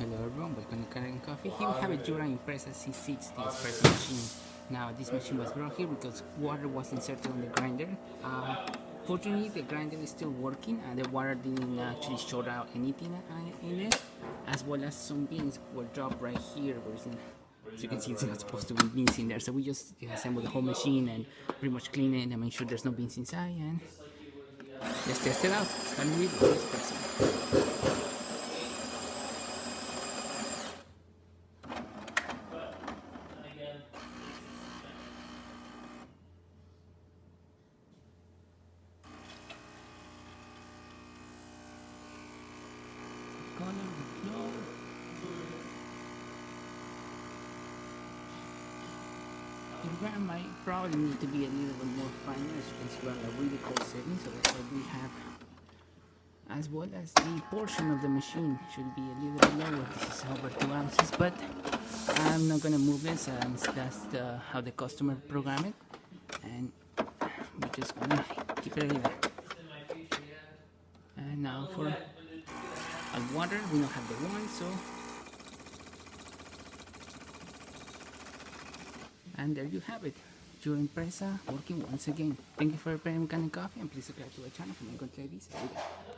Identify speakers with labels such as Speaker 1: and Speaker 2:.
Speaker 1: Hello everyone, welcome to Kanen Coffee. Here we have a Jura Impresa C60 espresso machine. Now this machine was brought here because water was inserted on the grinder. Fortunately the grinder is still working and the water didn't actually short out anything in it, as well as some beans were dropped right here. As you can see, it's not supposed to be beans in there, so we just assembled the whole machine and pretty much clean it and make sure there's no beans inside, and let's test it out. Starting with espresso. Color, the flow. The ground might probably need to be a little bit more finer. As you can see, we're on a really cold setting, so that's what we have. As well as the portion of the machine should be a little bit lower. This is over 2 ounces, but I'm not gonna move this since that's how the customer program it, and we're just gonna keep it like that. And now for water, we don't have the one, so. And there you have it, Jura Impresa working once again. Thank you for preparing Kanen Coffee, and please subscribe to our channel for more content like this.